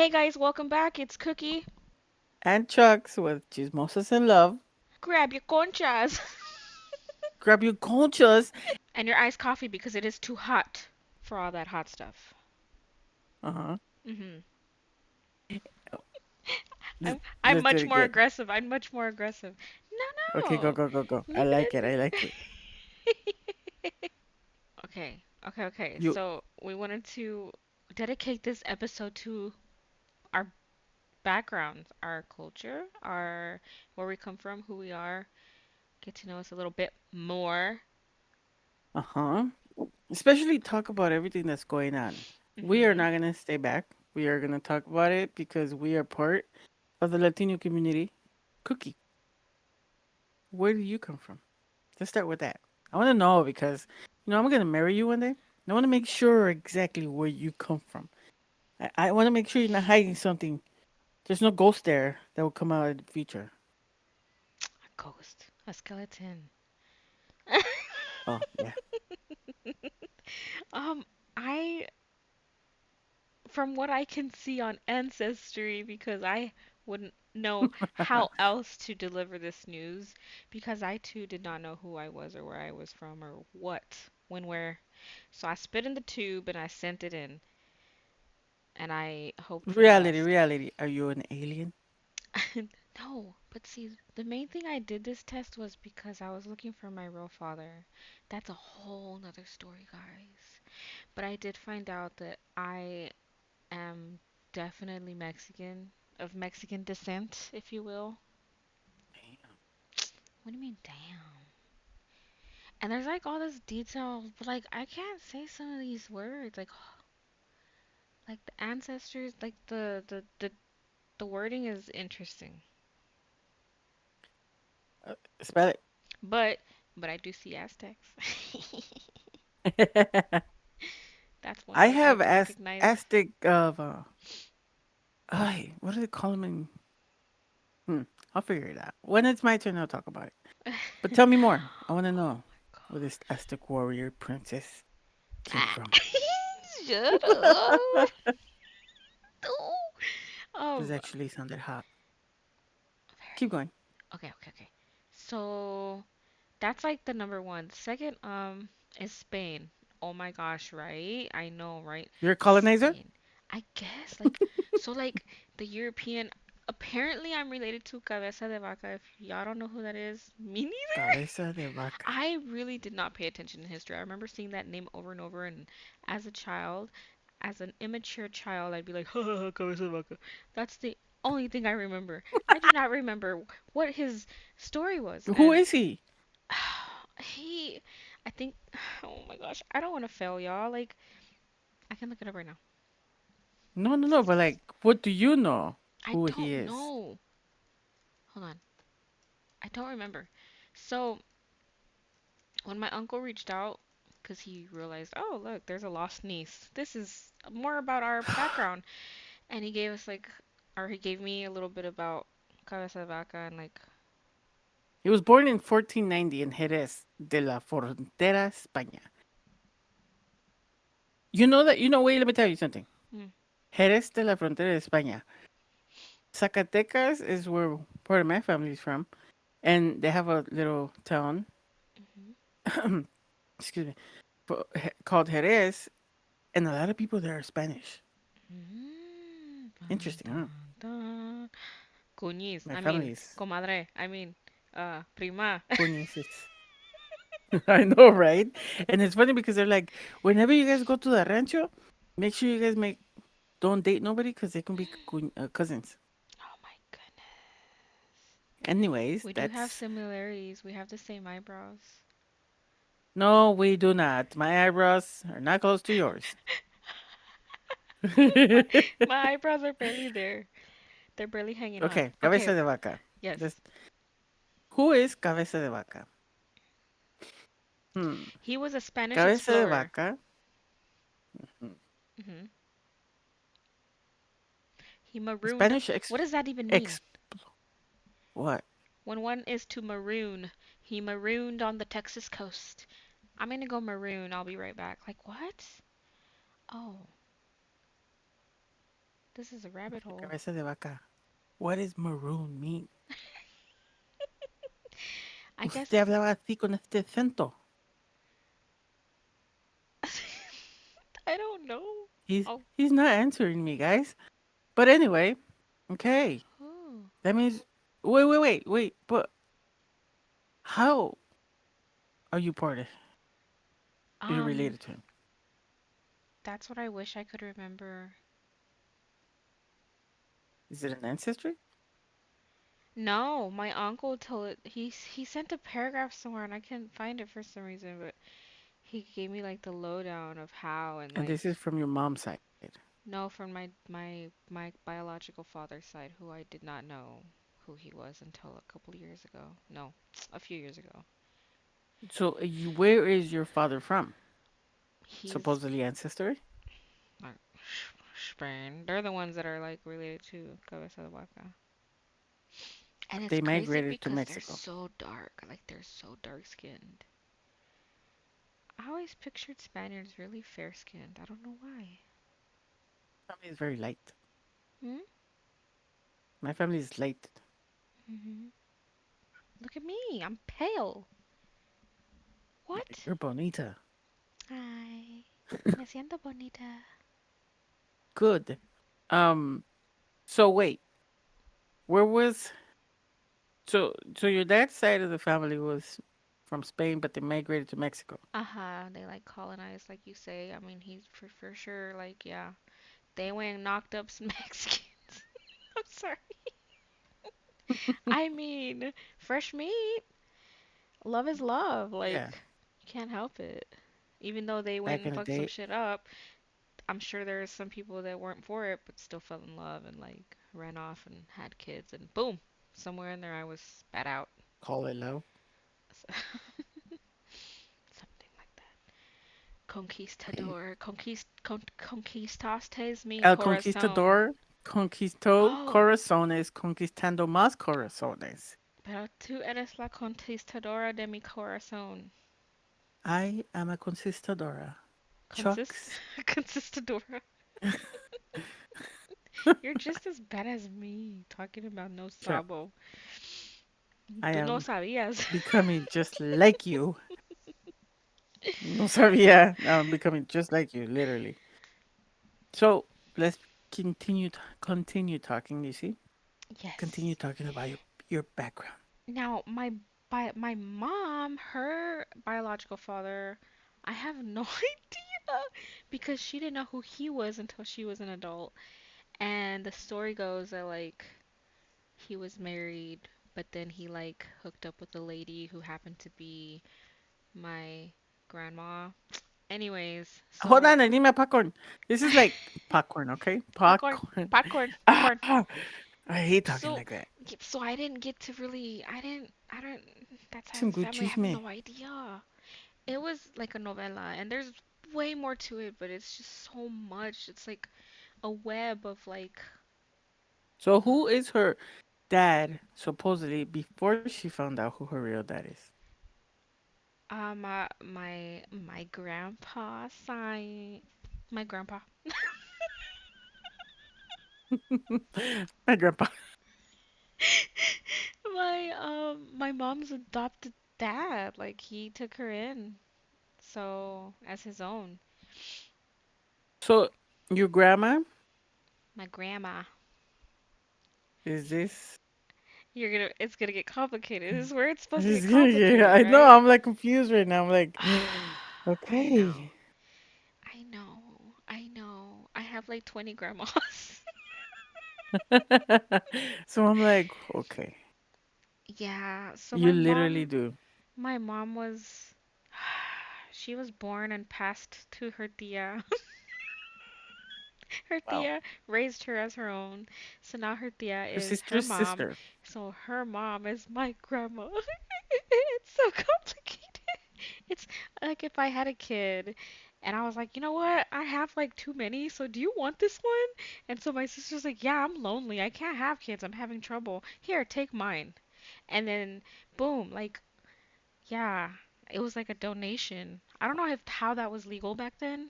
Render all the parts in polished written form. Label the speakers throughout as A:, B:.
A: Hey guys, welcome back. It's Cookie.
B: And Chucks with Chismosas in Love.
A: Grab your conchas
B: Grab your conchas.
A: and your iced coffee because it is too hot for all that hot stuff.
B: Uh-huh.
A: Mhm.
B: Let's,
A: I'm
B: let's do it
A: much more
B: again.
A: aggressive. I'm much more aggressive.
B: Okay, go,
A: No,
B: go, go, go. I
A: leave
B: like it. I
A: it
B: like it.
A: in. Okay.
B: You
A: So we wanted to dedicate this episode to our backgrounds, our culture, our where we come from, who we are, get to know us a little bit more.
B: uh-huh. Especially talk about everything that's going on. We are
A: Mhm.
B: not gonna stay back. We are gonna talk about it because we are part of the Latino community. Cookie, where do you come from? Let's start with that. I wanna know because I'm gonna marry you one day. I wanna make sure exactly where you come from. I wanna make sure you're not hiding something. There's no ghost there that will come out in the future.
A: A ghost, a skeleton.
B: Oh, yeah.
A: Um, I, from what I can see on Ancestry, because I wouldn't know how else to deliver this news, because I too did not know who I was or where I was from or what, when, where. So I spit in the tube and I sent it in, and I hoped for the
B: Reality,
A: best.
B: reality. Are you an alien?
A: No, but see, the main thing I did this test was because I was looking for my real father. That's a whole nother story, guys. But I did find out that I am definitely Mexican, of Mexican descent, if you will.
B: Damn.
A: What do you mean, damn? And there's like all this detail, but like I can't say some of these words, like the ancestors, like the wording is interesting.
B: Spell
A: But but I do see Aztecs.
B: it.
A: That's one
B: I
A: that I
B: have
A: do recognize.
B: Aztec of what do they call them in hmm, I'll figure it out. When it's my turn I'll talk about it. But tell me more. I wanna
A: Oh
B: know
A: my
B: where this Aztec warrior princess came
A: god.
B: from.
A: Shut up.
B: This
A: Um,
B: actually sounded hot. Keep
A: very.
B: going.
A: Okay. So that's like the number one. Second, is Spain. Oh my gosh, right? I know, right?
B: You're a colonizer?
A: Spain. I guess like the European. Apparently, I'm related to Cabeza de Vaca. If y'all don't know who that is, me neither.
B: Cabeza de vaca.
A: I really did not pay attention in history. I remember seeing that name over and over, and as a child, as an immature child, I'd be like, ha ha ha, Cabeza de Vaca. That's the only thing I remember. I do not remember what his story was,
B: Who
A: and
B: is he?
A: he, I think, oh my gosh, I don't want to fail y'all. Like, I can look it up right now.
B: No, but like what do you know
A: I
B: who he
A: don't
B: is?
A: know. Hold on. I don't remember. So, when my uncle reached out, because he realized, oh, look, there's a lost niece. This is more about our background. And he gave us, like, or he gave me a little bit about Cabeza de Vaca and, like,
B: He was born in 1490 in Jerez de la Frontera, España. Wait, let me tell you something.
A: mm,
B: Jerez de la Frontera, España. Zacatecas is where part of my family is from, and they have a little town,
A: hmm
B: excuse me, called Jerez, and a lot of people there are Spanish.
A: dun,
B: Interesting, huh?
A: dun, dun. Cuñiz,
B: My
A: I mean,
B: family is
A: comadre, I mean, prima.
B: Cuñices. I know, right? And it's funny because they're like, whenever you guys go to the rancho, make sure you guys don't date nobody because they can be cousins.
A: Oh my goodness.
B: Anyways,
A: We do have
B: that's
A: similarities. We have the same eyebrows.
B: no, we do not. My eyebrows are not close to yours. Okay,
A: My eyebrows are barely there. They're barely hanging on.
B: cabeza
A: Okay,
B: de vaca.
A: yes.
B: This, who is cabeza de vaca? Hmm.
A: He was a Spanish
B: Cabeza de
A: explorer.
B: vaca. Hmm.
A: hmm He marooned.
B: Spanish
A: What does that even mean?
B: ex what?
A: When one is to maroon, he marooned on the Texas coast. I'm gonna go maroon. I'll be right back. Like, what? Oh, This is a rabbit hole.
B: Cabeza de vaca. What does maroon mean?
A: I
B: Usted
A: guess
B: hablaba así con este acento.
A: I don't know.
B: He's
A: Oh,
B: he's not answering me, guys. But anyway, okay.
A: oh.
B: That means wait. But how are you part of? Are you
A: Um,
B: related to him?
A: that's what I wish I could remember.
B: Is it an ancestry?
A: No, my uncle told it. He sent a paragraph somewhere and I couldn't find it for some reason, but he gave me like the lowdown of how and
B: And
A: like
B: this is from your mom's side.
A: no, from my biological father's side, who I did not know who he was until a couple of years ago. No, a few years ago.
B: So where is your father from?
A: He's
B: Supposedly ancestry.
A: like Spain. They're the ones that are like related to Cabeza de Vaca. And it's
B: They
A: crazy
B: migrated to
A: because they're
B: Mexico.
A: so dark. Like they're so dark skinned. I always pictured Spaniards really fair skinned. I don't know why.
B: Family is very light.
A: Hmm?
B: My family is light.
A: Hmm. Look at me. I'm pale. What?
B: You're bonita.
A: Ay, me siento bonita.
B: Good. Um. So wait, where was so your dad's side of the family was from Spain, but they migrated to Mexico.
A: Uh-huh. They like colonized, like you say. I mean, he's for sure, like, yeah. They went and knocked up some Mexicans. I'm sorry. I mean, fresh meat. Love is love. Like,
B: Yeah,
A: you can't help it. Even though they went
B: back
A: and
B: in the
A: fucked some
B: day,
A: shit up, I'm sure there's some people that weren't for it, but still fell in love and, like, ran off and had kids, and boom, somewhere in there I was spat out.
B: call it love.
A: Something like that. Conquistador. Conquistaste mi
B: El
A: corazón.
B: Conquistador conquistó
A: Oh,
B: corazones, conquistando más corazones.
A: pero tú eres la conquistadora de mi corazón.
B: I am a conquistadora.
A: Consist
B: Chucks.
A: Conquistadora. You're just as bad as me talking about no
B: Chuck.
A: sabo.
B: I
A: Tú no
B: am
A: sabías.
B: becoming just like you. No sabía. Now I'm becoming just like you, literally. So let's continue talking. You see, continue
A: Yes.
B: talking about your background.
A: Now, my mom, her biological father, I have no idea because she didn't know who he was until she was an adult. And the story goes that like he was married, but then he like hooked up with a lady who happened to be my grandma. Anyways,
B: Hold
A: so
B: on, Anima popcorn. This is like popcorn, okay?
A: popcorn,
B: Popcorn.
A: popcorn,
B: Ah,
A: popcorn.
B: I hate talking
A: So
B: like that.
A: so I didn't get to really I don't that side of
B: Some
A: the
B: good
A: family I have
B: chisme.
A: no idea. It was like a novela and there's way more to it, but it's just so much. It's like a web of like
B: So who is her dad supposedly before she found out who her real dad is?
A: my grandpa side my grandpa
B: My grandpa.
A: my mom's adopted dad, like he took her in so as his own.
B: So your grandma
A: My grandma.
B: is this?
A: You're gonna it's gonna get complicated. This is where it's supposed to
B: It's
A: get
B: gonna get-
A: complicated,
B: I know.
A: right?
B: I'm like confused right now. I'm like,
A: I know.
B: okay.
A: I know. I know. I have like 20 grandmas.
B: So I'm like, okay.
A: Yeah, so
B: You literally do.
A: my mom was she was born and passed to her tia. Her
B: Wow.
A: tia raised her as her own. So now her tia
B: Her
A: is her
B: sister's
A: mom.
B: sister.
A: So her mom is my grandma. It's so complicated. It's like if I had a kid and I was like, you know what? I have like too many, so do you want this one? And so my sister's like, yeah, I'm lonely. I can't have kids. I'm having trouble. Here, take mine. And then boom, like yeah, it was like a donation. I don't know if how that was legal back then,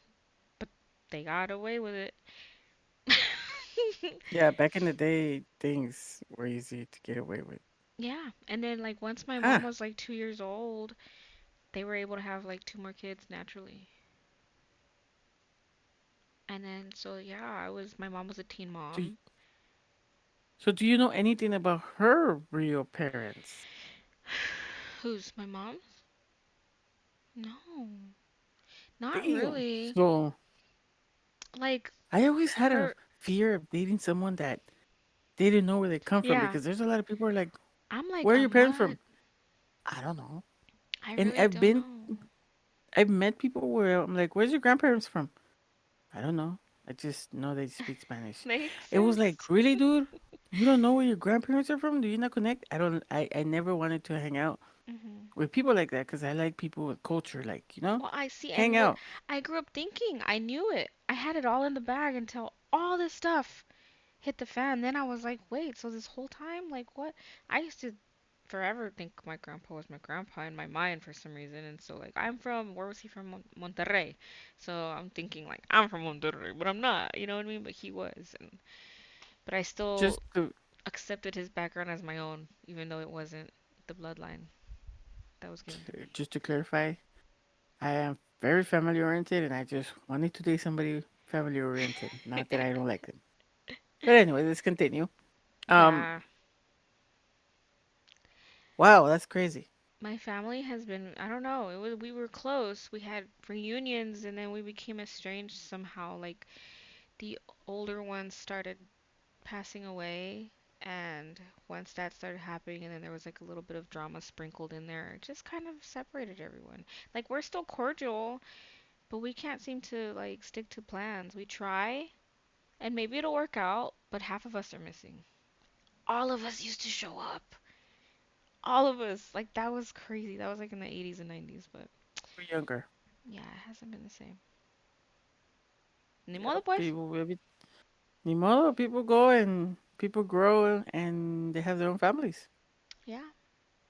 A: but they got away with it.
B: Yeah, back in the day, things were easy to get away with.
A: Yeah, and then like once my
B: Huh.
A: mom was like 2 years old, they were able to have like two more kids naturally. And then so yeah, my mom was a teen
B: So,
A: mom.
B: so do you know anything about her real parents?
A: Who's my mom? No, not
B: Damn.
A: really.
B: So
A: Like
B: I always had a
A: her,
B: fear of dating someone that they didn't know where they come from
A: yeah.
B: because there's a lot of people are like,
A: I'm like,
B: "Where are your
A: I'm
B: parents
A: not.
B: from?" I don't know.
A: I
B: And
A: really don't know.
B: I've met people where I'm like, "Where's your grandparents from?" I don't know. I just know they speak Spanish.
A: Makes
B: It was like,
A: sense.
B: really, dude? You don't know where your grandparents are from? Do you not connect? I don't. I never wanted to hang out
A: Hmm.
B: with people like that because I like people with culture, like
A: Well, I see,
B: hang
A: and what
B: out.
A: I grew up thinking, I knew it. I had it all in the bag until all this stuff hit the fan. Then I was like, wait, so this whole time, like, what? I used to forever think my grandpa was my grandpa in my mind for some reason. And so, like, where was he from? Monterrey. So I'm thinking, like, I'm from Monterrey, but I'm not, you know what I mean? But he was. But I
B: Just
A: still
B: to
A: accepted his background as my own, even though it wasn't the bloodline that was given to me.
B: just to clarify, I am very family oriented, and I just wanted to date somebody family oriented. Not that I don't like them. But anyway, let's continue. Um,
A: Yeah,
B: wow, that's crazy.
A: my family has been, I don't know, we were close. We had reunions and then we became estranged somehow. Like the older ones started passing away, and once that started happening and then there was like a little bit of drama sprinkled in there, it just kind of separated everyone. Like we're still cordial, but we can't seem to like stick to plans. We try and maybe it'll work out, but half of us are missing. All of us used to show up. All of us. Like that was crazy. That was like in the 80s and 90s, but
B: We're younger.
A: yeah, it hasn't been the same. Ni modo
B: Yep,
A: pues.
B: people will be. Ni modo, people go and people grow and they have their own families.
A: Yeah.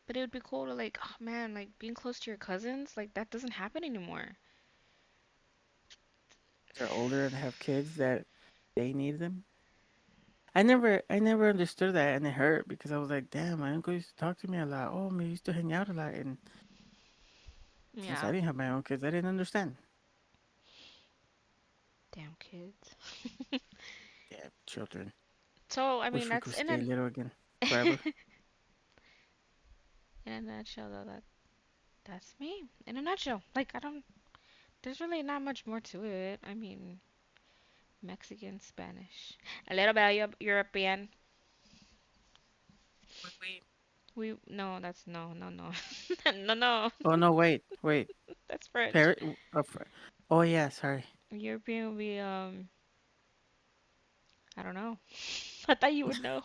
A: But it would be cool to like, oh man, like being close to your cousins, like that doesn't happen anymore.
B: They're older and have kids that they need them. I never understood that, and it hurt because I was like, damn, my uncle used to talk to me a lot. Oh, we used to hang out a lot, and since I
A: Yeah.
B: didn't have my own kids, I didn't understand.
A: Damn kids.
B: Yeah, children.
A: So, I mean,
B: Wish we
A: that's
B: could stay little again forever.
A: in a nutshell though, that's me. In a nutshell. Like I don't there's really not much more to it. I mean, Mexican, Spanish. A little bit of European.
B: Wait.
A: We no, that's no, no, no. No, no.
B: Oh no, wait.
A: That's French.
B: Parrot. Oh yeah, sorry.
A: European would be I don't know. I thought you would know.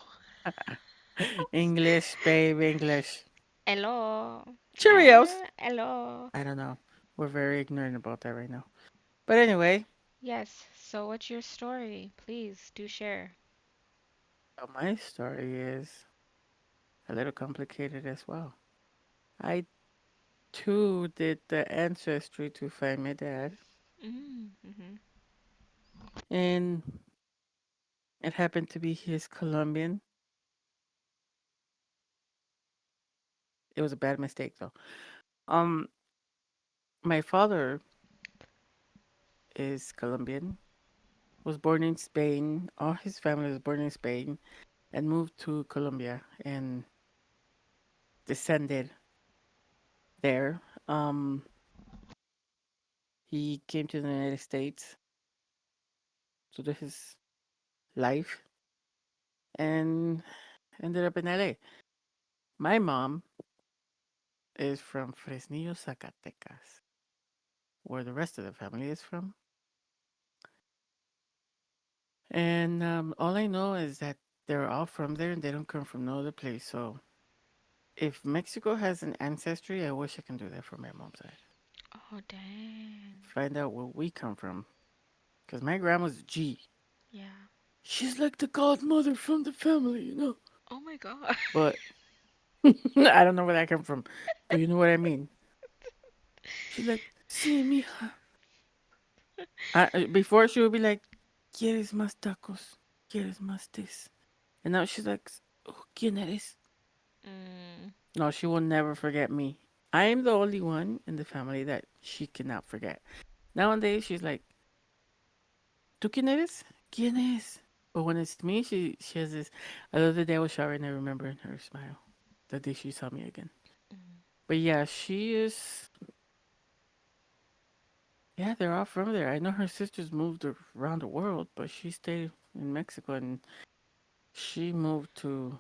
B: English, babe, English.
A: Hello.
B: Cheerios.
A: Hello.
B: I don't know. We're very ignorant about that right now. But anyway,
A: Yes. So what's your story? Please do share.
B: my story is a little complicated as well. I too did the ancestry to find my dad,
A: Mm-hmm.
B: and it happened to be his Colombian. It was a bad mistake though. Um, my father is Colombian. Was born in Spain. All his family was born in Spain and moved to Colombia and descended there. He came to the United States to do his life and ended up in LA. My mom is from Fresnillo, Zacatecas, where the rest of the family is from. And all I know is that they're all from there and they don't come from no other place. So if Mexico has an ancestry, I wish I can do that for my mom's side.
A: Oh dang.
B: Find out where we come from. Because my grandma's G.
A: Yeah.
B: She's like the godmother from the family, you know?
A: Oh my god.
B: But I don't know where that came from. But you know what I mean. She's like, sí, mija. Before she would be like, ¿Quieres más tacos? ¿Quieres más this? And now she's like, oh, ¿quién eres?
A: Mm.
B: No, she will never forget me. I am the only one in the family that she cannot forget. Nowadays, she's like, ¿tú quién eres? ¿Quién es? But when it's me, she has this. I love the day I was shower and I remember her smile. The day she saw me again.
A: Mm.
B: But yeah, she is. Yeah, they're all from there. I know her sisters moved around the world, but she stayed in Mexico and she moved to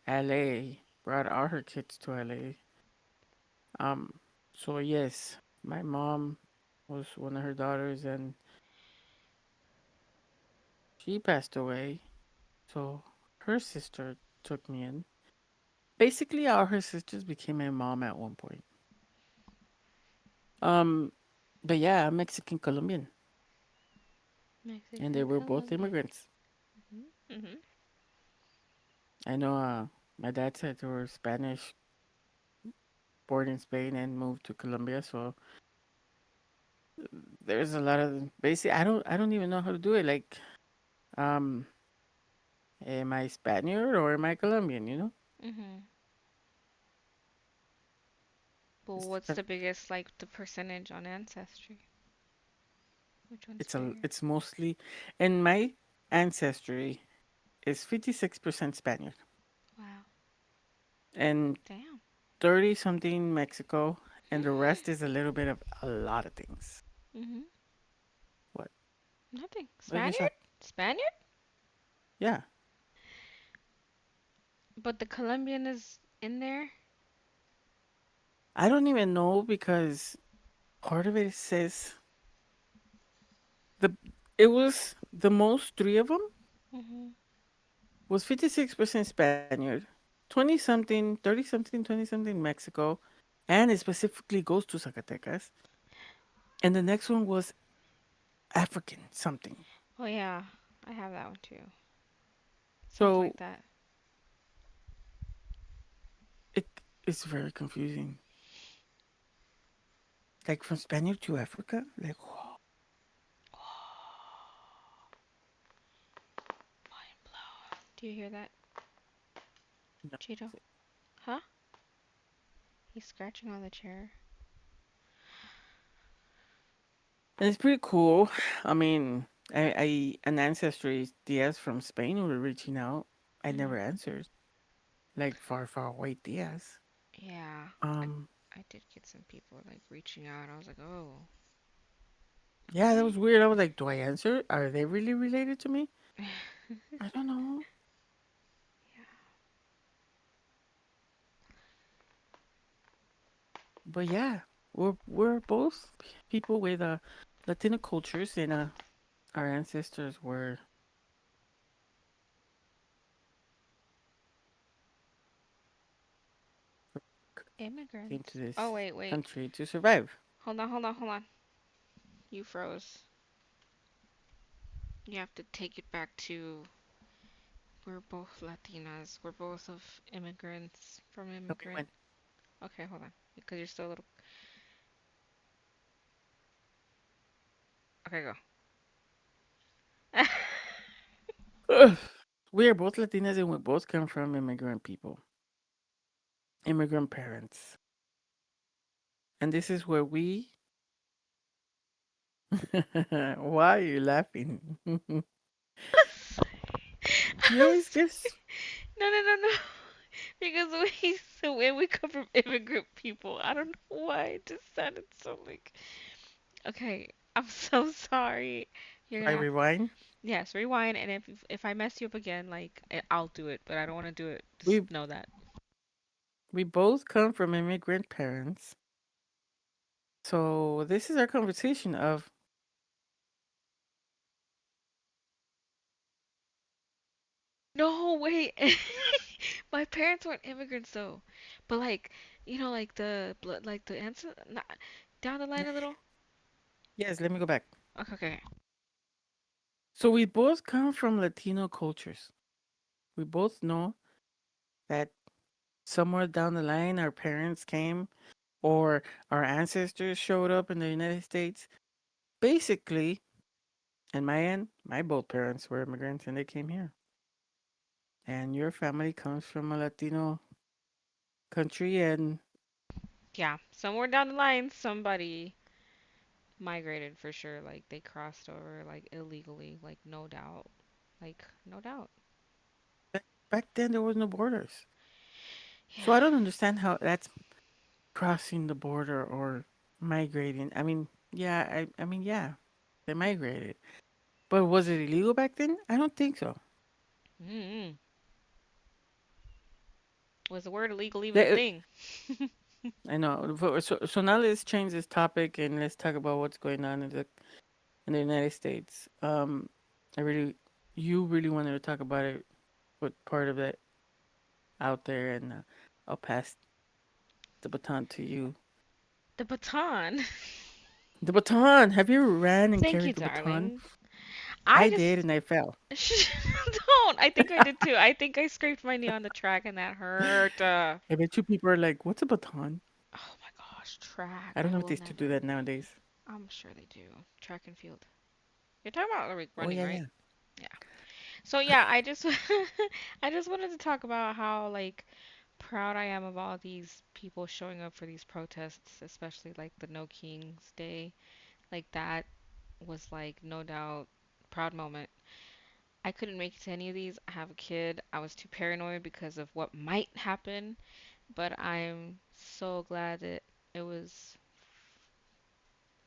B: LA, brought all her kids to LA. Um, so yes, my mom was one of her daughters and she passed away. So her sister took me in. Basically, all her sisters became my mom at one point. Um, but yeah, I'm Mexican Colombian, and they
A: Mexican
B: were both
A: Colombian.
B: immigrants.
A: Mhm. Mhm.
B: I know. My dad said they were Spanish, born in Spain and moved to Colombia. So there's a lot of basically. I don't even know how to do it. Like, um, am I Spaniard or am I Colombian? You know,
A: Mhm. Well,
B: it's
A: what's the biggest like the percentage on Ancestry? Which one's bigger?
B: it's mostly, and my ancestry is 56% Spaniard
A: Wow.
B: and
A: Damn.
B: 30 something Mexico, and the rest is a little bit of a lot of things.
A: Mhm.
B: What?
A: Nothing.
B: What you say?
A: Spaniard? Spaniard?
B: Yeah.
A: But the Colombian is in there?
B: I don't even know because part of it says the it was the most three of them
A: Mhm.
B: was 56% Spaniard, 20 something, 30 something, 20 something Mexico, and it specifically goes to Zacatecas. And the next one was African something.
A: Oh yeah, I have that one too. Something
B: So
A: like that.
B: it is very confusing. Like from Spaniard to Africa, like
A: Mind blow. Do you hear that,
B: no.
A: Cheeto? Huh? He's scratching on the chair.
B: And it's pretty cool. I mean, an ancestry Diaz from Spain were reaching out. I
A: Mhm.
B: never answered. Like far, far away Diaz.
A: Yeah. I
B: Um,
A: I did get some people like reaching out. I was like, oh,
B: yeah, that
A: okay.
B: was weird. I was like, do I answer? Are they really related to me? I don't know.
A: Yeah.
B: But yeah, we're both people with Latino cultures, and our ancestors were came to
A: Immigrants. Oh
B: this
A: wait, wait.
B: country to survive.
A: Hold on, hold on, hold on. You froze. You have to take it back to we're both Latinas. We're both of immigrants from
B: Tell me
A: immigrant.
B: when.
A: Okay, hold on. Because you're still a little. Okay, go.
B: Ugh. We are both Latinas, and we both come from immigrant people, immigrant parents, and this is where we. Why are you laughing? You always guess.
A: No, no, no, no. Because we come from immigrant people. I don't know why it just sounded so like. Okay, I'm so sorry. You're
B: I
A: gonna have
B: rewind.
A: yes, rewind, and if I mess you up again, like I'll do it, but I don't want to do it. Just
B: We
A: know that.
B: we both come from immigrant parents. So this is our conversation of
A: No, wait. My parents weren't immigrants though, but like like the blood, like the answer, not, down the line a little.
B: yes, let me go back.
A: Okay, okay.
B: So we both come from Latino cultures. We both know that somewhere down the line our parents came or our ancestors showed up in the United States. Basically, And my end, my both parents were immigrants and they came here. And your family comes from a Latino country, and
A: Yeah, somewhere down the line, somebody migrated for sure. Like they crossed over, like illegally, like no doubt, like no doubt.
B: back then there was no borders.
A: Yeah.
B: So I don't understand how that's crossing the border or migrating. I mean, yeah, yeah, they migrated. But was it illegal back then? I don't think so.
A: Mm-mm. Was the word illegal even a
B: They,
A: thing?
B: I know. So now let's change this topic and let's talk about what's going on in the United States. I really, you really wanted to talk about it, put part of it out there, and I'll pass the baton to you.
A: The baton.
B: The baton. Have you ever ran and
A: Thank you,
B: carried the baton?
A: darling. I
B: I did,
A: just
B: and I fell.
A: don't. I think I did too. I think I scraped my knee on the track and that hurt.
B: I bet you people are like, "What's a baton?"
A: Oh my gosh, track.
B: I don't
A: I
B: know if
A: will
B: they still do
A: never.
B: that nowadays.
A: I'm sure they do. Track and field. You're talking about like
B: Oh
A: running,
B: yeah,
A: right?
B: yeah.
A: Yeah. So yeah, I just I just wanted to talk about how like proud I am of all these people showing up for these protests, especially like the No Kings Day. Like that was like no doubt proud moment. I couldn't make it to any of these. I have a kid. I was too paranoid because of what might happen, but I'm so glad that it was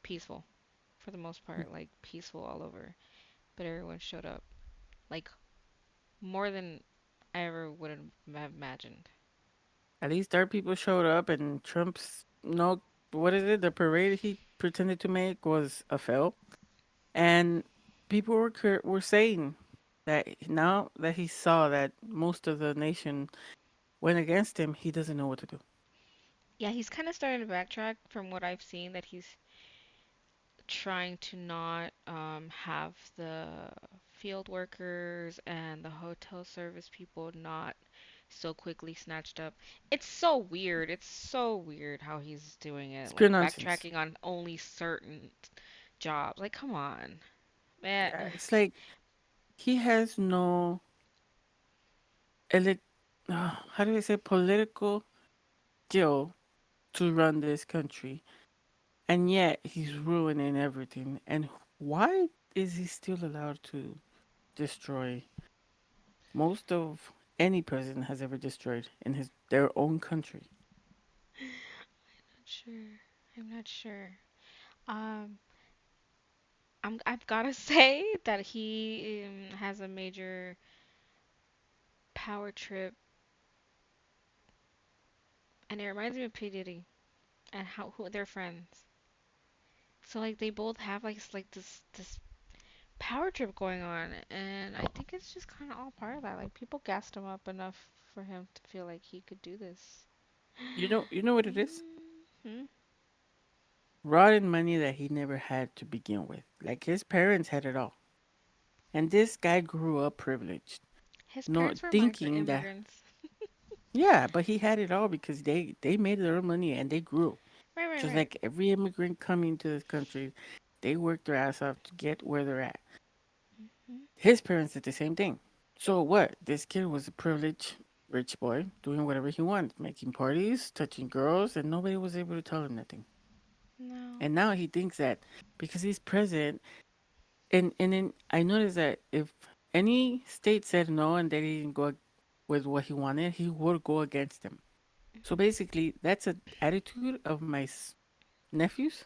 A: peaceful for the most part, like peaceful all over. But everyone showed up, like more than I ever would have imagined.
B: At least our people showed up, and Trump's no, what is it? The parade he pretended to make was a fail, and people were saying that now that he saw that most of the nation went against him, he doesn't know what to do.
A: Yeah, he's kind of starting to backtrack from what I've seen, that he's trying to not have the field workers and the hotel service people not so quickly snatched up. It's so weird. It's so weird how he's doing
B: It's
A: it,
B: pure
A: like
B: nonsense.
A: backtracking on only certain jobs. Like, come on, man.
B: Yeah, it's like he has no elect. How do I say political skill to run this country, and yet he's ruining everything. And why is he still allowed to destroy most of any president has ever destroyed in his their own country?
A: Not sure. I'm not sure. Um, I've gotta say that he has a major power trip, and it reminds me of P Diddy and how who they're friends. So like they both have like this power trip going on, and I think it's just kind of all part of that. Like people gassed him up enough for him to feel like he could do this.
B: You know what it is?
A: Hmm.
B: Rotten money that he never had to begin with. Like his parents had it all, and this guy grew up privileged,
A: His
B: no
A: parents were
B: thinking that
A: immigrants.
B: yeah, but he had it all because they made their own money and they grew.
A: Right, right,
B: Just
A: right.
B: like every immigrant coming to this country, they worked their ass off to get where they're at.
A: Hmm.
B: His parents did the same thing. So what? This kid was a privileged rich boy doing whatever he wanted, making parties, touching girls, and nobody was able to tell him nothing.
A: No.
B: And now he thinks that because he's president, and then I noticed that if any state said no and they didn't go with what he wanted, he would go against them. So basically, that's an attitude of my nephews.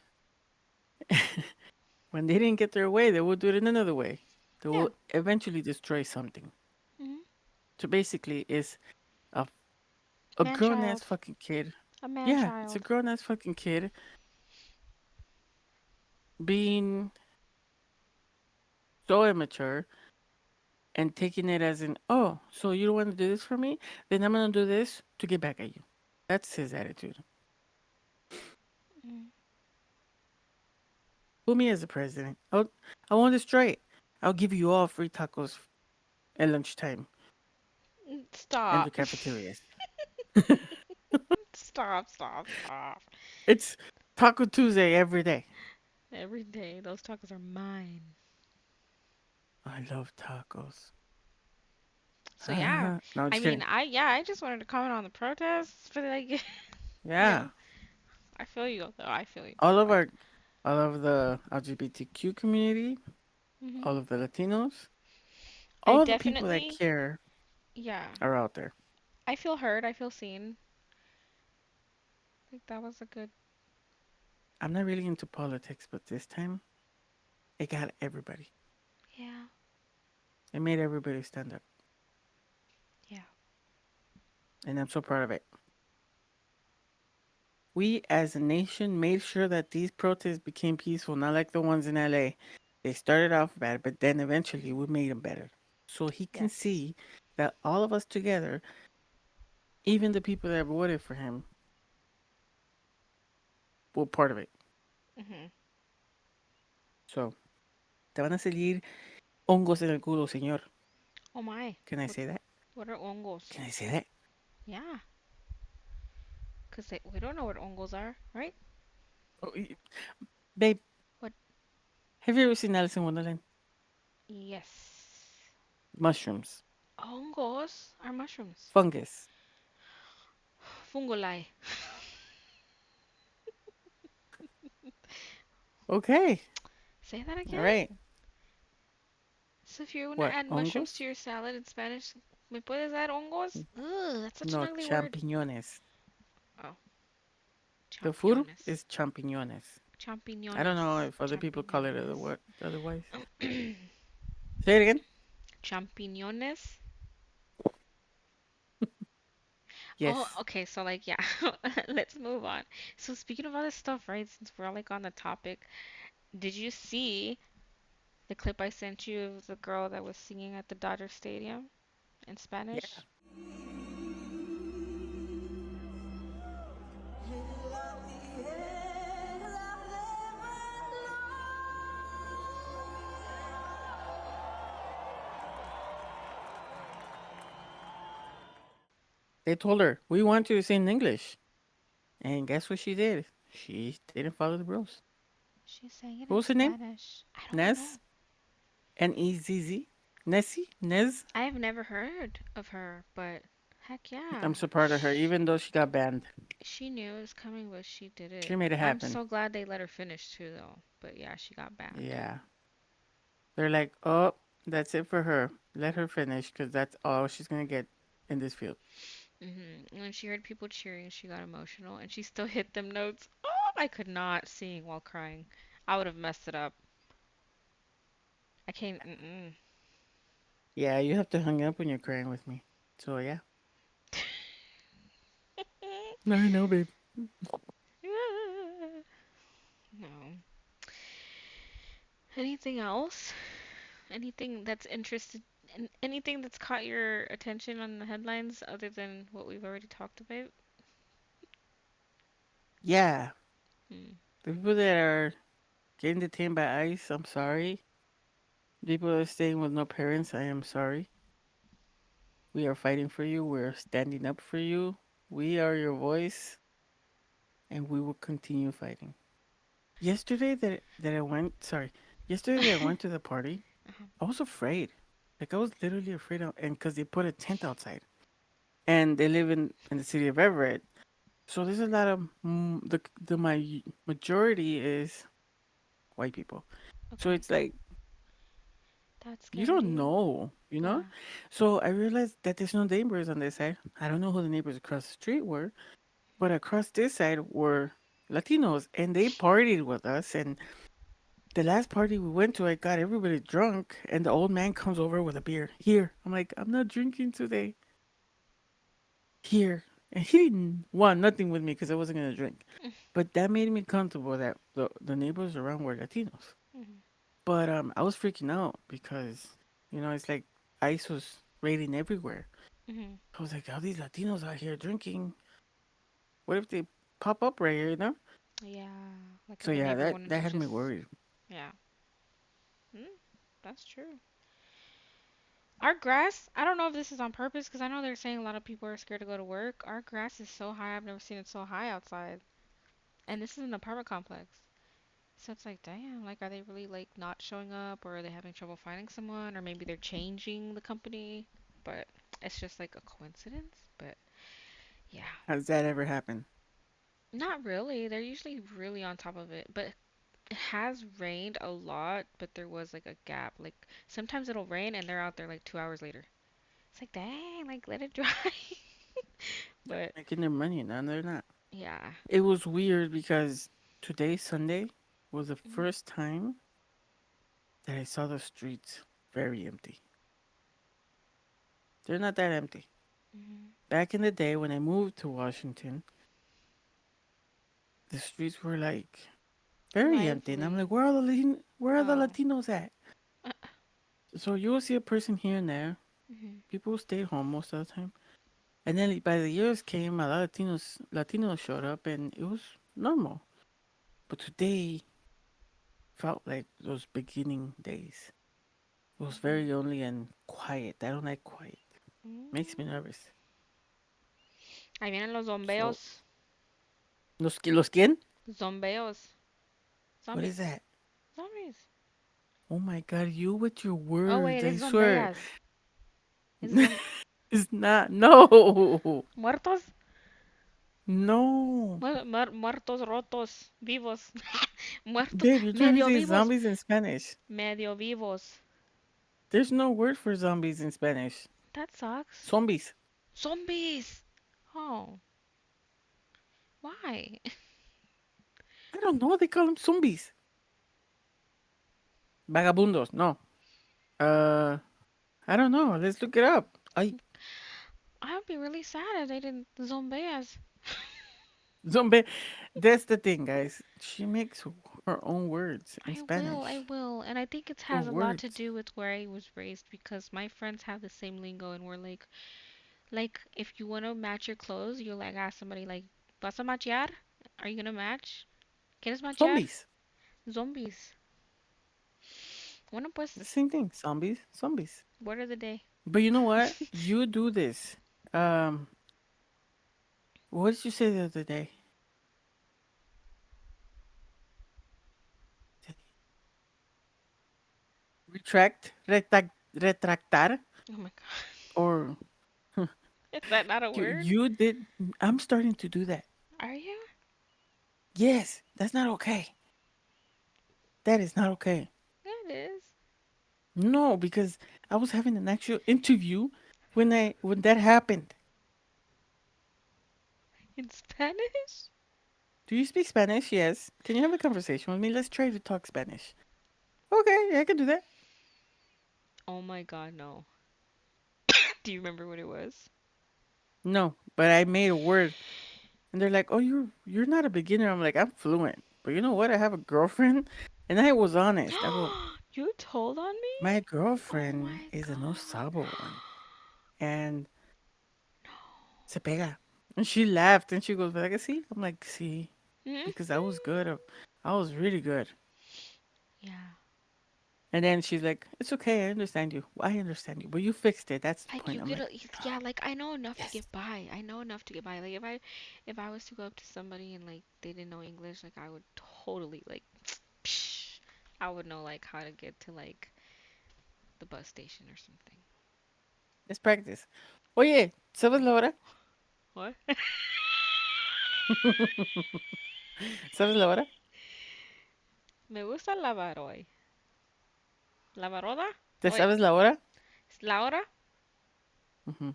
B: When they didn't get their way, they will do it in another way. They
A: Yeah.
B: will eventually destroy something.
A: Hmm.
B: So basically, it's a a
A: Man
B: grown ass
A: child.
B: fucking kid.
A: A man
B: Yeah, it's a
A: child.
B: grown ass fucking kid being so immature and taking it as in, oh, so you don't want to do this for me? Then I'm gonna do this to get back at you. That's his attitude.
A: Mm.
B: Put me as the president. I won't destroy it. I'll give you all free tacos at lunchtime and the
A: Stop.
B: cafeterias.
A: Stop, stop, stop.
B: It's Taco Tuesday every day.
A: Every day, those tacos are mine.
B: I love tacos.
A: So yeah,
B: No, I'm
A: I
B: just
A: mean,
B: kidding.
A: I just wanted to comment on the protests, but like, you
B: Yeah,
A: know, I feel you though. I feel you.
B: all of
A: Like,
B: our, all of the LGBTQ community,
A: hmm
B: all of the Latinos,
A: I
B: all of the people that
A: definitely,
B: care
A: yeah,
B: are out there.
A: I feel heard. I feel seen. Like that was a good,
B: I'm not really into politics, but this time it got everybody.
A: yeah,
B: It made everybody stand up,
A: yeah,
B: and I'm so proud of it. We as a nation made sure that these protests became peaceful, not like the ones in LA. They started off bad, but then eventually we made them better. So he can
A: yes.
B: see that all of us together, even the people that voted for him, were part of it.
A: hmm
B: So, te van a salir hongos en el culo, señor.
A: Oh my,
B: Can I
A: what
B: say that?
A: what are ongos?
B: Can I say that?
A: Yeah, cause we don't know what ongos are, right?
B: Oh, babe,
A: What?
B: have you ever seen Alice in Wonderland?
A: Yes.
B: Mushrooms,
A: Hongos are mushrooms.
B: fungus.
A: Fungoli.
B: Okay,
A: Say that
B: all
A: again?
B: right.
A: So if you want to
B: What,
A: add mushrooms to
B: hongos?
A: your salad in Spanish, ¿me puedes add hongos? Ugh, that's such an
B: No,
A: ugly word.
B: champiñones.
A: Oh,
B: The food
A: championes.
B: is champiñones. I don't know
A: Champiñones.
B: if other people call it other
A: Champiñones.
B: what otherwise. Say it again.
A: Champiñones. Oh,
B: Yes.
A: okay. So like, yeah. Let's move on. So speaking of all this stuff, right? Since we're like on the topic, did you see the clip I sent you of the girl that was singing at the Dodger Stadium in
B: Yeah.
A: Spanish?
B: They told her, we want you to sing in English. And guess what she did? She didn't follow the rules.
A: She sang it
B: What
A: in
B: was her name?
A: Spanish. I don't
B: Nez?
A: know.
B: Nezz? Nessie? Nez?
A: I've never heard of her, but heck yeah.
B: I'm so proud of her, even though she got banned.
A: She knew it was coming, but she did
B: She
A: it.
B: made it
A: I'm
B: happen.
A: so glad they let her finish too, though. But yeah, she got banned.
B: Yeah. They're like, oh, that's it for her. Let her finish because that's all she's going to get in this field.
A: And when she heard people cheering, she got emotional, and she still hit them notes. Oh, I could not sing while crying. I would have messed it up. I can't. Mm-mm.
B: Yeah, you have to hang up when you're crying with me. So, yeah. No, I know, babe.
A: No. Anything else? Anything that's interested? Anything that's caught your attention on the headlines other than what we've already talked about?
B: Yeah.
A: Hmm.
B: The people that are getting detained by ICE, I'm sorry. People that are staying with no parents, I am sorry. We are fighting for you. We're standing up for you. We are your voice, and we will continue fighting. Yesterday that I went to the party,
A: Uh-huh.
B: I was afraid. Like I was literally afraid of, and because they put a tent outside, and they live in the city of Everett, so there's a lot of my majority is white people. So
A: Okay.
B: it's like
A: That
B: you
A: scared
B: don't
A: you?
B: know, you know.
A: Yeah.
B: So I realized that there's no neighbors on this side. I don't know who the neighbors across the street were, but across this side were Latinos, and they partied with us. And the last party we went to, I got everybody drunk, and the old man comes over with a beer. Here, I'm like, I'm not drinking today. Here, and he didn't want nothing with me because I wasn't gonna drink. But that made me comfortable that the neighbors around were Latinos.
A: Mhm.
B: But I was freaking out because it's like ICE was raiding everywhere.
A: Mhm.
B: I was like, all these Latinos out here drinking. What if they pop up right here,
A: Yeah. Like
B: So
A: if a
B: yeah,
A: neighbor
B: that
A: wanted
B: that
A: to
B: had me
A: just.
B: worried.
A: Yeah. Mm, that's true. Our grass, I don't know if this is on purpose because I know they're saying a lot of people are scared to go to work. Our grass is so high. I've never seen it so high outside. And this is an apartment complex. So it's like, damn, like, are they really like not showing up, or are they having trouble finding someone, or maybe they're changing the company? But it's just like a coincidence. But yeah,
B: Has that ever happened?
A: not really. They're usually really on top of it. But it has rained a lot, but there was like a gap. Like sometimes it'll rain and they're out there like 2 hours later. It's like, dang, like let it dry.
B: They're
A: But
B: making their money, and they're not.
A: yeah.
B: It was weird because today, Sunday, was the
A: Mhm.
B: first time that I saw the streets very empty. They're not that empty.
A: Mhm.
B: Back in the day when I moved to Washington, the streets were like very empty, and I'm like,
A: Lively.
B: where are the
A: Oh.
B: Latinos at? So you will see a person here and there.
A: Mhm.
B: People stay home most of the time. And then by the years came, a lot of Latinos showed up, and it was normal. But today felt like those beginning days. It was very
A: Mhm.
B: lonely and quiet. I don't like quiet. Makes me
A: Mm.
B: nervous.
A: Ahí vienen los
B: So,
A: zombeos.
B: los quién?
A: Zombeos.
B: What is
A: Zombies.
B: that?
A: Zombies.
B: Oh my God, you with your
A: Oh
B: words,
A: wait,
B: I
A: it's
B: swear.
A: zombeas. It's zom
B: It's not. No.
A: muertos.
B: No.
A: Muertos rotos. Vivos. Muertos.
B: Babe, you're trying to
A: Medio
B: say
A: vivos.
B: zombies in Spanish.
A: Medio vivos.
B: There's no word for zombies in Spanish.
A: That sucks.
B: Zombies.
A: Zombies. Oh, why?
B: I don't know. They call them zombies. Vagabundos. No. Uh, I don't know. Let's look it up. I
A: I would be really sad if they didn't zombies.
B: zombie. That's the thing, guys. She makes her own words in
A: I
B: Spanish.
A: will. And I think it
B: Her
A: has a lot to
B: words.
A: do with where I was raised because my friends have the same lingo and we're like if you want to match your clothes, you like ask somebody like, ¿Vas a machear? Are you gonna match? ¿Quieres machear?
B: Zombies.
A: Zombies. Bueno,
B: The
A: pues,
B: same thing. Zombies. Zombies.
A: word of the day.
B: But you know what? You do this. Um, what did you say the other day? Retractar,
A: Oh my
B: or
A: god. Is that not a word?
B: you did. I'm starting to do that.
A: Are you?
B: Yes, that's not okay. That is not okay.
A: Yeah, it is.
B: No, because I was having an actual interview when that happened.
A: In Spanish?
B: Do you speak Spanish? Yes. Can you have a conversation with me? Let's try to talk Spanish. Okay, yeah, I can do that.
A: Oh my god, no. Do you remember what it was?
B: No, but I made a word, and they're like, "Oh, you're not a beginner." I'm like, "I'm fluent." But you know what? I have a girlfriend, and I was honest. I go,
A: You told on
B: "My
A: me? Oh
B: girlfriend
A: my
B: is an
A: god.
B: Osabo one, and
A: No.
B: se pega." And she laughed, and she goes, "¿Verdad que sí?" I'm like, "See,"
A: Mhm.
B: because I was good. I was really good.
A: Yeah.
B: And then she's like, "It's okay. I understand you. I understand you. But you fixed it. That's the
A: Like
B: point."
A: you
B: I'm
A: get
B: like,
A: a yeah, like I know enough to
B: "Yes."
A: get by. I know enough to get by. Like if I was to go up to somebody and like they didn't know English, like I would totally like psh, I would know like how to get to like the bus station or something.
B: Let's practice. Oye, ¿sabes la hora?
A: What?
B: ¿Sabes la hora?
A: Me gusta lavar hoy. ¿Lavaroda?
B: ¿Te
A: Wait,
B: sabes la hora?
A: ¿es la hora?
B: Ujú.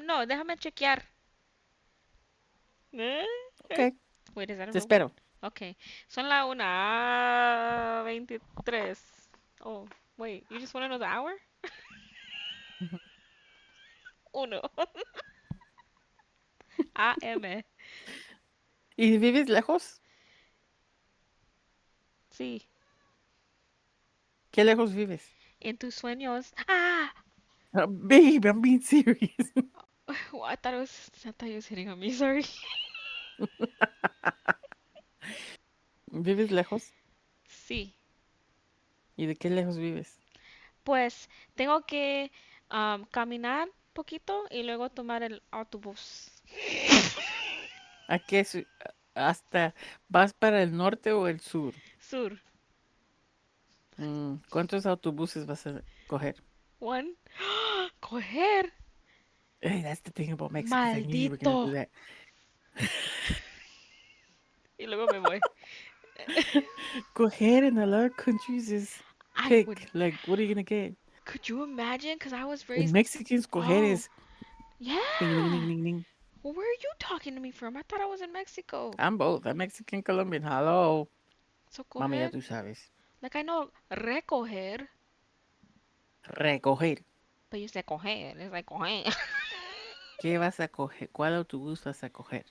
A: No, déjame chequear. ¿Eh?
B: Ok,
A: Wait, is that a
B: te
A: real word?
B: espero.
A: Okay. Son la 1:23. Oh, wait, you just want to know the hour?
B: Ujú.
A: Uno. AM.
B: ¿Y vives lejos?
A: Sí.
B: ¿Qué lejos vives?
A: En tus sueños. Ah!
B: Babe, I'm being serious.
A: Oh, I thought it was hitting on me. Sorry.
B: ¿Vives lejos?
A: Sí.
B: ¿Y de qué lejos vives?
A: Pues tengo que caminar poquito y luego tomar el autobús.
B: ¿A qué? Hasta, ¿vas para el norte o el sur?
A: Sur.
B: ¿Cuántos autobuses vas a coger?
A: One. Coger.
B: Hey, that's the thing about Mexicans. I knew you were
A: Maldito.
B: gonna do that.
A: Y luego me voy.
B: Coger in a lot of countries is
A: I would.
B: pick. Like, what are you gonna get?
A: Could you imagine? Because I was
B: In
A: raised.
B: Mexicans, coger
A: Oh,
B: is ding ding ding
A: yeah.
B: ding ding.
A: Well, where are you talking to me from? I thought I was in Mexico.
B: I'm both. I'm Mexican Colombian. Hello.
A: So
B: Mami, ya
A: coger.
B: tú sabes.
A: Like I know recoger,
B: Recoger.
A: but you said coger. It's like coger.
B: ¿Qué vas a coger? ¿Cuál autobús vas a coger?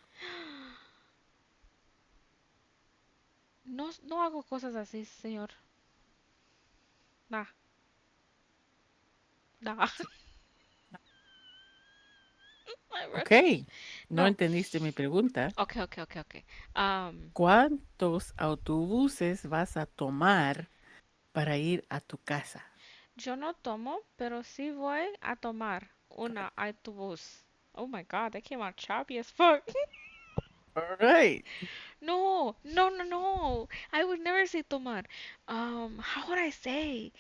A: No, no hago cosas así, señor. Nah, nah. I
B: Ok.
A: rushed.
B: No
A: No.
B: entendiste mi pregunta.
A: Okay, okay, okay, okay. Um,
B: ¿Cuántos autobuses vas a tomar para ir a tu casa?
A: yo no tomo, pero sí voy a tomar una autobús. Oh my God, that came out choppy as fuck.
B: All right.
A: No, no, no, no. I would never say tomar. How would I say?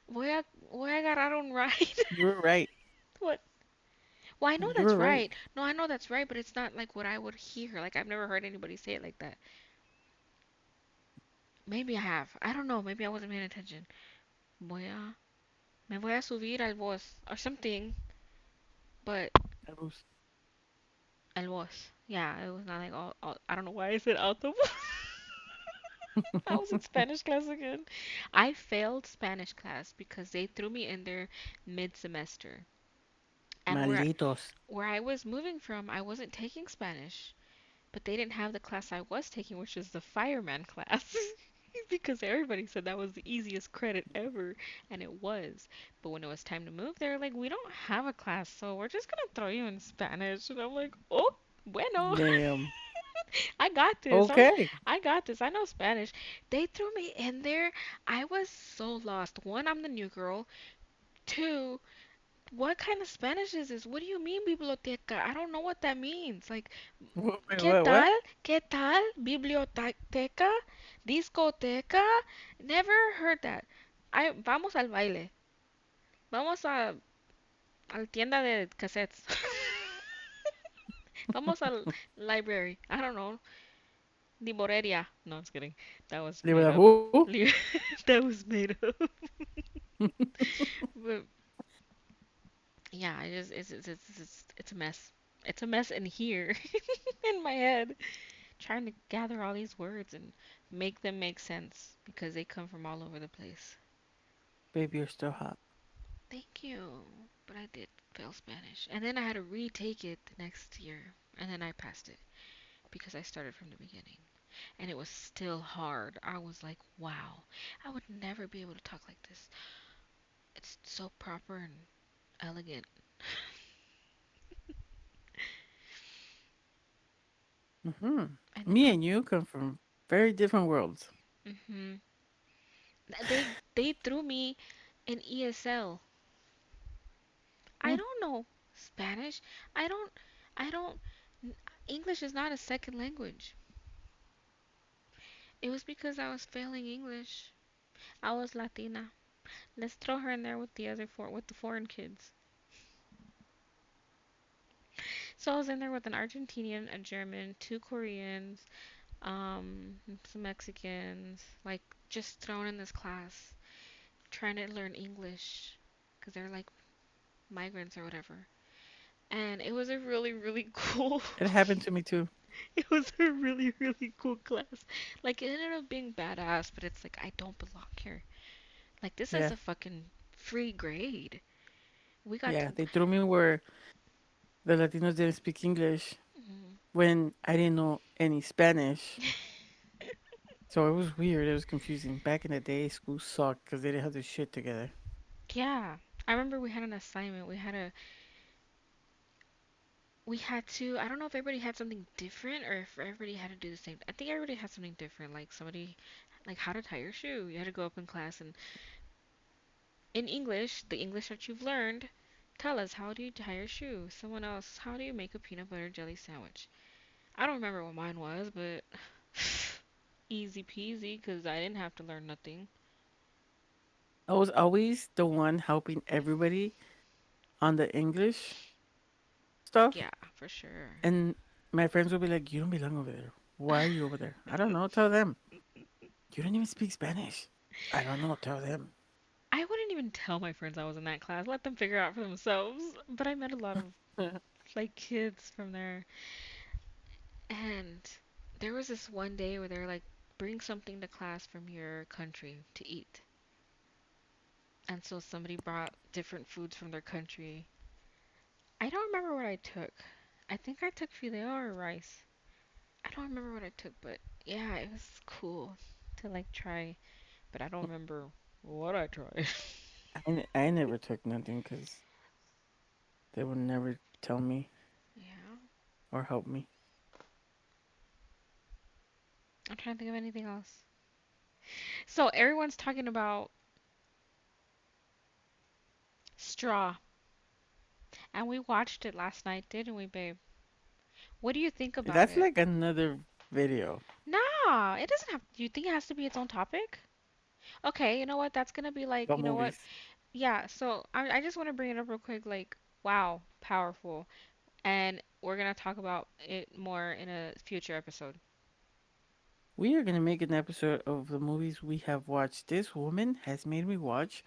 A: Voy a agarrar un ride.
B: You're right.
A: What? Well, I know
B: You're
A: that's
B: right.
A: right. No, I know that's right, but it's not like what I would hear. Like I've never heard anybody say it like that. Maybe I have. I don't know. Maybe I wasn't paying attention. Me voy a subir al bus or something. But
B: Autobús.
A: el bus. Yeah, it was not like I don't know why I said autobus. I was in Spanish class again. I failed Spanish class because they threw me in there mid-semester. And
B: Malditos.
A: where I was moving from, I wasn't taking Spanish, but they didn't have the class I was taking, which is the fireman class. Because everybody said that was the easiest credit ever, and it was. But when it was time to move, they were like, "We don't have a class, so we're just gonna throw you in Spanish." And I'm like, "Oh, bueno,
B: Damn.
A: I got this.
B: Okay.
A: I got this. I know Spanish." They threw me in there. I was so lost. One, I'm the new girl. Two, what kind of Spanish is this? What do you mean biblioteca? I don't know what that means. Like,
B: Wait,
A: ¿qué
B: what?
A: tal? ¿Qué tal? Biblioteca? Discoteca? Never heard that. Vamos al baile. Vamos al tienda de cassettes. Vamos al library. I don't know. Liboreria. No, I'm just kidding. That was
B: Live with
A: made
B: a
A: up.
B: who?
A: That was made up. But yeah, it's a mess. It's a mess in here, in my head, trying to gather all these words and make them make sense because they come from all over the place.
B: Baby, you're still hot.
A: Thank you. But I did fail Spanish. And then I had to retake it the next year. And then I passed it because I started from the beginning. And it was still hard. I was like, wow, I would never be able to talk like this. It's so proper and elegant.
B: Hmm.
A: And they
B: Me
A: put,
B: and you come from very different worlds.
A: hmm they threw me in ESL. I
B: Hmm.
A: don't know Spanish. I don't, I don't, English is not a second language. It was because I was failing English. I was Latina. Let's throw her in there with the other with the foreign kids. So I was in there with an Argentinian, a German, two Koreans, some Mexicans, like just thrown in this class, trying to learn English, because they're like migrants or whatever. And it was a really, really cool,
B: It happened to me too.
A: it was a really, really cool class. Like it ended up being badass, but it's like I don't belong here. Like this is
B: Yeah.
A: a fucking free grade. We got
B: Yeah.
A: to.
B: They threw me where the Latinos didn't speak English
A: Mhm.
B: when I didn't know any Spanish. So it was weird. It was confusing. Back in the day, school sucked because they didn't have their shit together.
A: Yeah. I remember we had an assignment. We had to, I don't know if everybody had something different or if everybody had to do the same. I think everybody had something different. Like somebody, like how to tie your shoe. You had to go up in class and in English, the English that you've learned, tell us how do you tie your shoe. Someone else, how do you make a peanut butter jelly sandwich? I don't remember what mine was, but easy peasy because I didn't have to learn nothing.
B: I was always the one helping everybody on the English stuff,
A: Yeah, for sure.
B: and my friends would be like, "You don't belong over there. Why are you over there?" I don't know. Tell them. You don't even speak Spanish. I don't know. Tell them.
A: I wouldn't even tell my friends I was in that class. Let them figure out for themselves. But I met a lot of like kids from there, and there was this one day where they're like, bring something to class from your country to eat. And so somebody brought different foods from their country. I don't remember what I took. I think I took fideo or rice. I don't remember what I took, but yeah, it was cool to like try, but I don't remember what I tried.
B: I never took nothing because they would never tell me
A: Yeah,
B: or help me.
A: I'm trying to think of anything else. So everyone's talking about Straw, and we watched it last night, didn't we, babe? What do you think about
B: That's
A: it?
B: like another video.
A: Nah, it doesn't have. Do you think it has to be its own topic? Okay, you know what? That's gonna be like,
B: About
A: you know what?
B: movies.
A: Yeah, so I just want to bring it up real quick. Like, wow, powerful. And we're gonna talk about it more in a future episode.
B: We are gonna make an episode of the movies we have watched. This woman has made me watch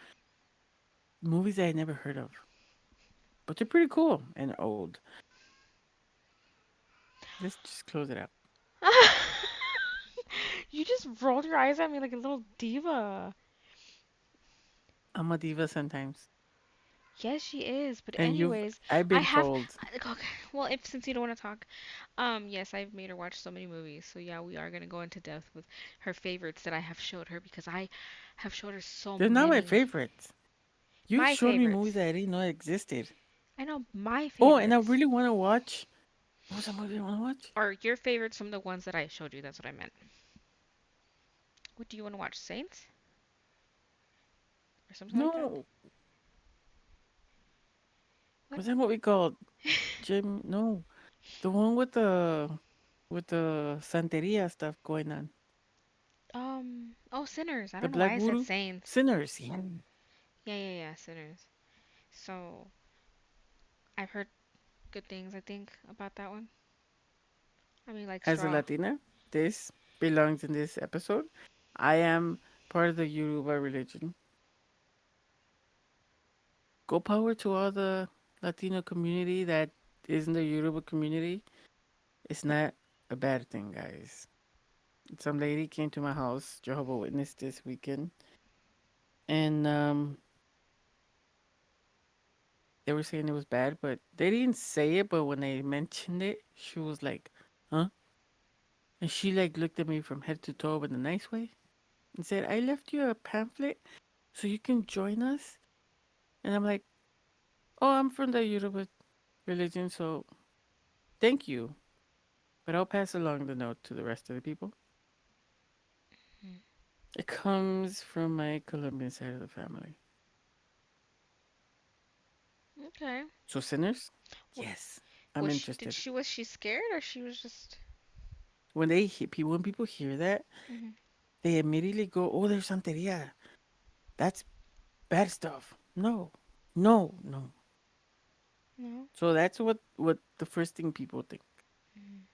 B: movies I had never heard of, but they're pretty cool and old. Let's just close it out.
A: You just rolled your eyes at me like a little diva.
B: I'm a diva sometimes,
A: Yes, she is. But
B: and
A: anyways,
B: I've
A: I
B: been
A: have.
B: told.
A: Okay, well, if since you don't want to talk, yes, I've made her watch so many movies. So yeah, we are gonna go into depth with her favorites that I have showed her because I have showed her so
B: They're not my
A: many.
B: favorites. You
A: My
B: showed me movies
A: favorites.
B: that I didn't know existed.
A: I know my
B: Oh, and I
A: favorites.
B: really want to watch. What was that movie I want to watch?
A: Or your favorites from the ones that I showed you. That's what I meant. What do you want to watch? Saints or something like that?
B: No,
A: What?
B: what's that movie called? Jim? No, the one with the Santeria stuff going on.
A: Oh, Sinners. I
B: The
A: don't know
B: Black
A: why I said
B: Voodoo
A: Saints.
B: Sinners. Yeah.
A: Yeah, yeah, yeah, Sinners. So I've heard good things. I think about that one. I mean, like
B: As a
A: Straw.
B: Latina, this belongs in this episode. I am part of the Yoruba religion. Go power to all the Latino community that is in the Yoruba community. It's not a bad thing, guys. Some lady came to my house, Jehovah Witness, this weekend, and they were saying it was bad, but they didn't say it. But when they mentioned it, she was like, "Huh?" And she like looked at me from head to toe in a nice way and said, "I left you a pamphlet so you can join us." And I'm like, "Oh, I'm from the Yoruba religion, so thank you, but I'll pass along the note to the rest of the people."
A: Mm.
B: It comes from my Colombian side of the family.
A: Okay.
B: So sinners,
A: Wa-
B: yes, I'm
A: Did
B: interested.
A: she was she scared or she was just?
B: When people hear that,
A: Hmm.
B: they immediately go, "Oh, there's Santeria. That's bad stuff." No, no, no.
A: No.
B: So that's what the first thing people think.
A: Hmm.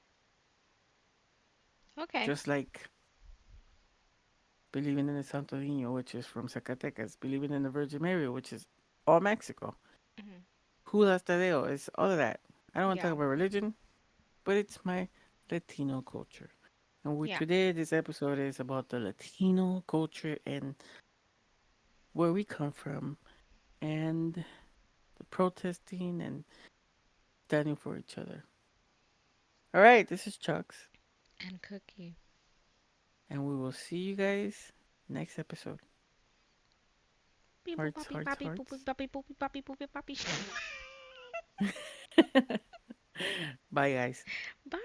A: Okay.
B: Just like believing in the Santo Niño, which is from Zacatecas, believing in the Virgin Mary, which is all Mexico.
A: Hmm.
B: Judas Tadeo is all of that. I don't want to talk
A: Yeah.
B: about religion, but it's my Latino culture. And
A: Yeah.
B: today, this episode is about the Latino culture and where we come from and the protesting and standing for each other. All right, this is Chucks,
A: And Cookie.
B: and we will see you guys next episode.
A: Beep boop
B: Hearts,
A: boppy
B: hearts,
A: boppy boop boop
B: hearts.
A: boppy boopy boppy boopy boppy.
B: Bye, guys.
A: Bye.